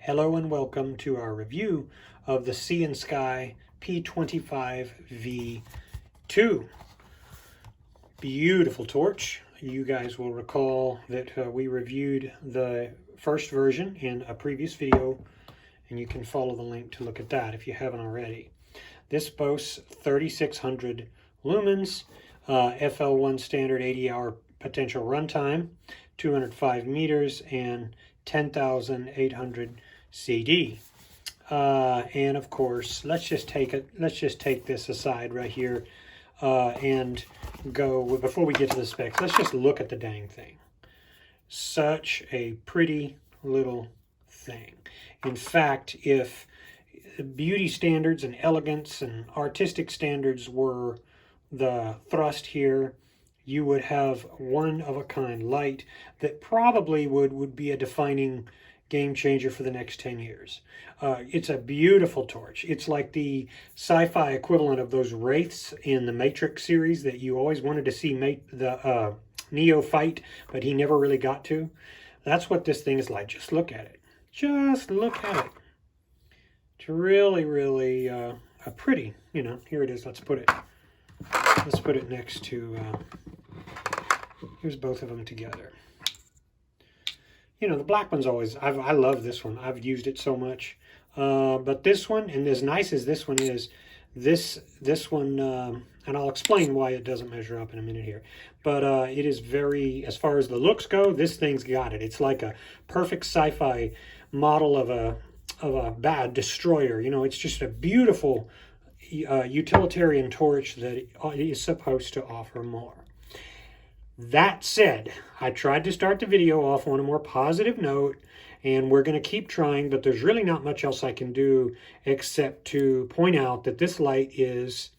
Hello and welcome to our review of the Cyansky P25 V2. Beautiful torch. You guys will recall that we reviewed the first version in a previous video, and you can follow the link to look at that if you haven't already. This boasts 3,600 lumens, FL1 standard 80-hour potential runtime, 205 meters, and 10,800 CD. And of course, let's just take this aside right here and go, before we get to the specs, let's just look at the dang thing. Such a pretty little thing. In fact, if beauty standards and elegance and artistic standards were the thrust here, you would have one-of-a-kind light that probably would be a defining game changer for the next 10 years. It's a beautiful torch. It's like the sci-fi equivalent of those Wraiths in the Matrix series that you always wanted to see the Neo fight, but he never really got to. That's what this thing is like. Just look at it. Just look at it. It's really, really pretty. You know, here it is. Let's put it next to, here's both of them together. You know, the black one's always, I love this one. I've used it so much. But this one, and as nice as this one is, this one, and I'll explain why it doesn't measure up in a minute here. But it is very, as far as the looks go, this thing's got it. It's like a perfect sci-fi model of a bad destroyer. You know, it's just a beautiful utilitarian torch that is supposed to offer more. That said, I tried to start the video off on a more positive note, and we're going to keep trying, but there's really not much else I can do except to point out that this light is,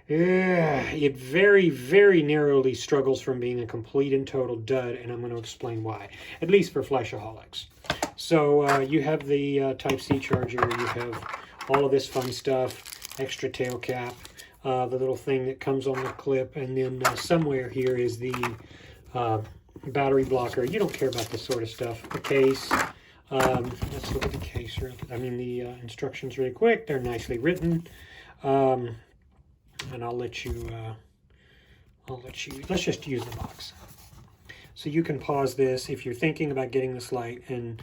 it very, very narrowly struggles from being a complete and total dud, and I'm going to explain why, at least for flashaholics. So you have the Type-C charger, you have all of this fun stuff, extra tail cap, the little thing that comes on the clip, and then somewhere here is the battery blocker. You don't care about this sort of stuff. The case, let's look at the case. The instructions really quick. They're nicely written, and I'll let you, let's just use the box. So you can pause this if you're thinking about getting this light and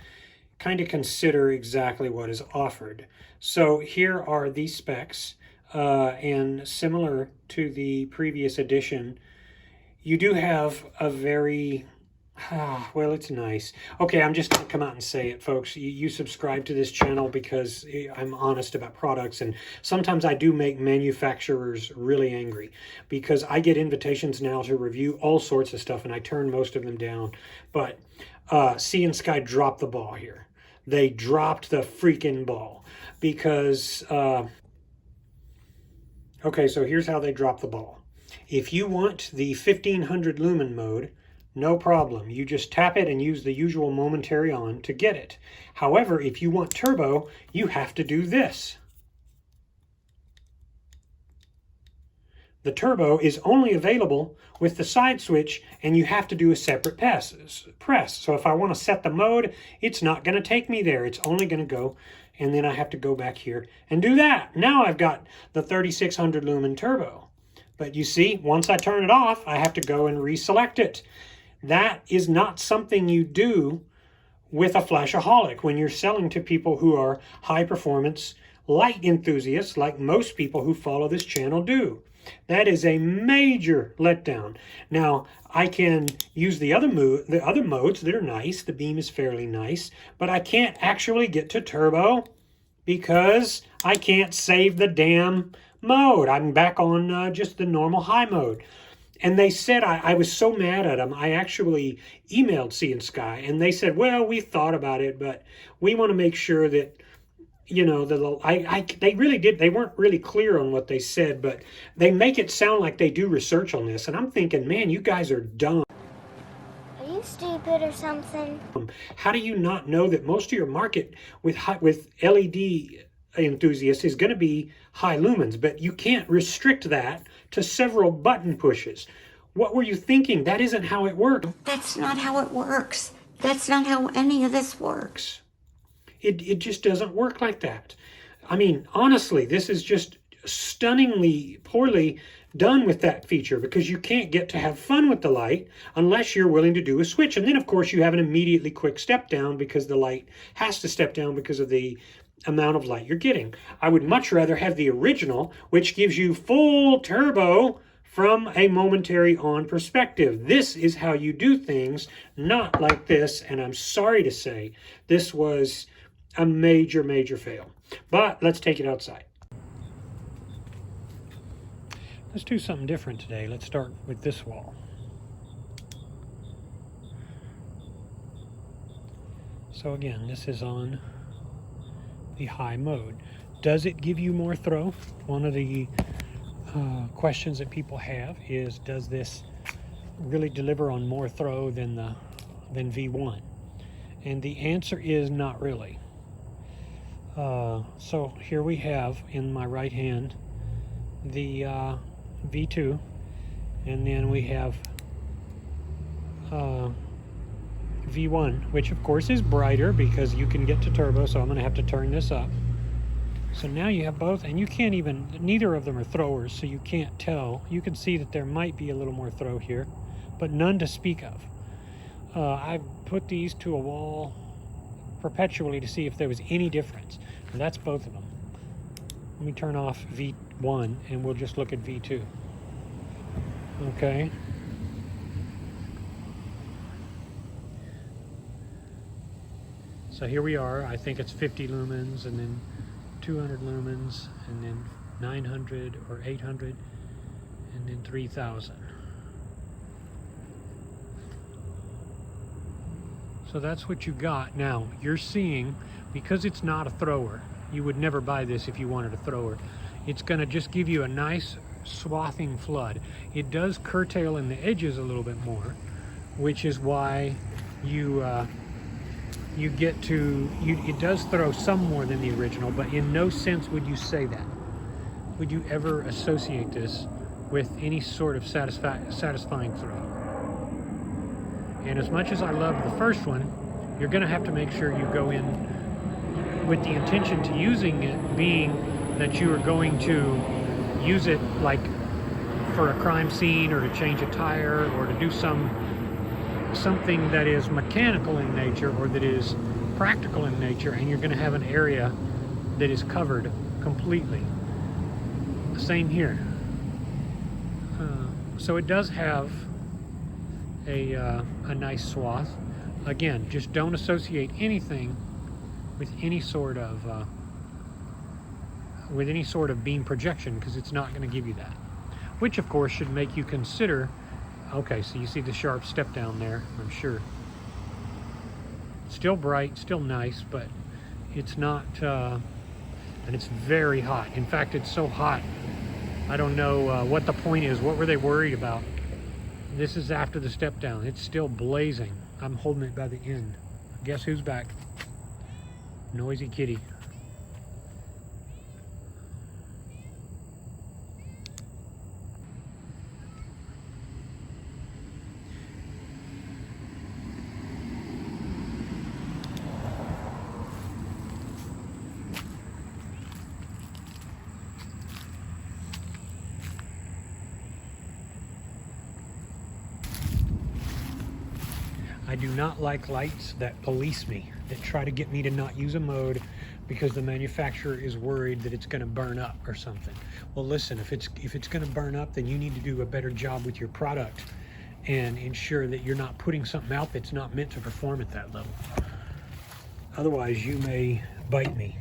kind of consider exactly what is offered. So here are the specs. And similar to the previous edition, you do have a very, well, it's nice. Okay, I'm just going to come out and say it, folks. You subscribe to this channel because I'm honest about products, and sometimes I do make manufacturers really angry because I get invitations now to review all sorts of stuff, and I turn most of them down. But Cyansky dropped the ball here. They dropped the freaking ball because... Okay, so here's how they drop the ball. If you want the 1500 lumen mode, no problem. You just tap it and use the usual momentary on to get it. However, if you want turbo, you have to do this. The turbo is only available with the side switch, and you have to do a separate press. So if I want to set the mode, it's not going to take me there. It's only going to go, and then I have to go back here and do that. Now I've got the 3600 lumen turbo. But you see, once I turn it off, I have to go and reselect it. That is not something you do with a flashaholic when you're selling to people who are high-performance light enthusiasts, like most people who follow this channel do. That is a major letdown. Now, I can use the other modes that are nice. The beam is fairly nice, but I can't actually get to turbo because I can't save the damn mode. I'm back on just the normal high mode. And they said, I was so mad at them, I actually emailed Cyansky, and they said, well, we thought about it, but we want to make sure that, you know, they really did. They weren't really clear on what they said, but they make it sound like they do research on this. And I'm thinking, man, you guys are dumb. Are you stupid or something? How do you not know that most of your market with LED enthusiasts is going to be high lumens, but you can't restrict that to several button pushes? What were you thinking? That isn't how it works. That's not how it works. That's not how any of this works. It just doesn't work like that. I mean, honestly, this is just stunningly poorly done with that feature, because you can't get to have fun with the light unless you're willing to do a switch. And then, of course, you have an immediately quick step down because the light has to step down because of the amount of light you're getting. I would much rather have the original, which gives you full turbo from a momentary on perspective. This is how you do things, not like this. And I'm sorry to say, this was a major, major fail. But let's take it outside. Let's do something different today. Let's start with this wall. So again, this is on the high mode. Does it give you more throw? One of the questions that people have is, does this really deliver on more throw than V1? And the answer is not really. So here we have in my right hand the V2, and then we have V1, which of course is brighter because you can get to turbo, so I'm going to have to turn this up. So now you have both, and you can't even, neither of them are throwers, so you can't tell. You can see that there might be a little more throw here, but none to speak of. I've put these to a wall perpetually to see if there was any difference, and that's both of them. Let me turn off V1 and we'll just look at V2. Okay. So here we are. I think it's 50 lumens, and then 200 lumens, and then 900 or 800, and then 3000. So that's what you got. Now you're seeing, because it's not a thrower, you would never buy this if you wanted a thrower. It's going to just give you a nice swathing flood. It does curtail in the edges a little bit more, which is why you get to, it does throw some more than the original, but in no sense would you say that. Would you ever associate this with any sort of satisfying throw? And as much as I love the first one, you're going to have to make sure you go in with the intention to using it being that you are going to use it like for a crime scene, or to change a tire, or to do something that is mechanical in nature, or that is practical in nature, and you're going to have an area that is covered completely. Same here. So it does have a nice swath. Again, just don't associate anything with any sort of beam projection, because it's not going to give you that. Which of course should make you consider, okay, so you see the sharp step down there, I'm sure. Still bright, still nice, but it's not, and it's very hot. In fact, it's so hot, I don't know what the point is. What were they worried about? This is after the step down. It's still blazing. I'm holding it by the end. Guess who's back? Noisy kitty. I do not like lights that police me, that try to get me to not use a mode because the manufacturer is worried that it's going to burn up or something. Well, listen, if it's going to burn up, then you need to do a better job with your product and ensure that you're not putting something out that's not meant to perform at that level. Otherwise, you may bite me.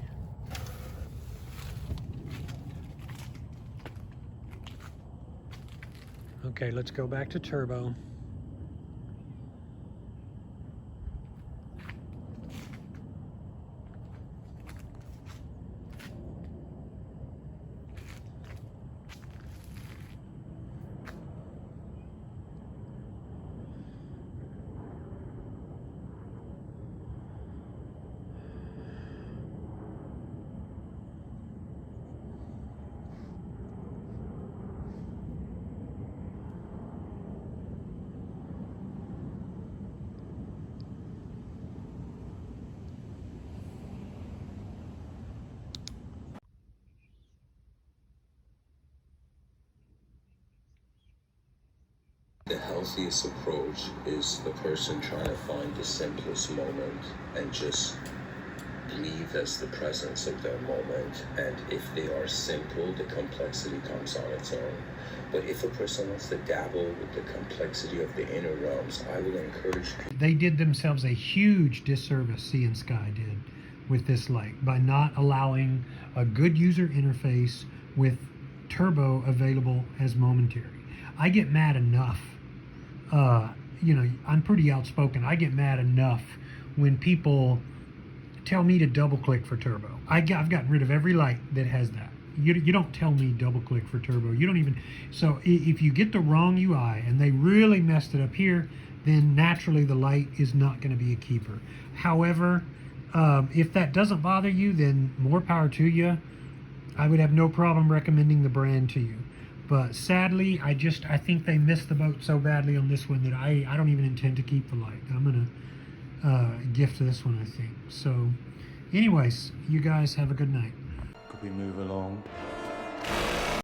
Okay, let's go back to turbo. The healthiest approach is the person trying to find the simplest moment and just leave as the presence of their moment. And if they are simple, the complexity comes on its own. But if a person wants to dabble with the complexity of the inner realms, I would encourage people. They did themselves a huge disservice, Cyansky did, with this light by not allowing a good user interface with turbo available as momentary. I get mad enough, you know, I'm pretty outspoken. I get mad enough when people tell me to double click for turbo. I've gotten rid of every light that has that. You don't tell me double click for turbo. You don't even, so if you get the wrong UI and they really messed it up here, then naturally the light is not going to be a keeper. However, if that doesn't bother you, then more power to you. I would have no problem recommending the brand to you. But sadly, I think they missed the boat so badly on this one that I don't even intend to keep the light. I'm gonna gift this one, I think. So anyways, you guys have a good night. Could we move along?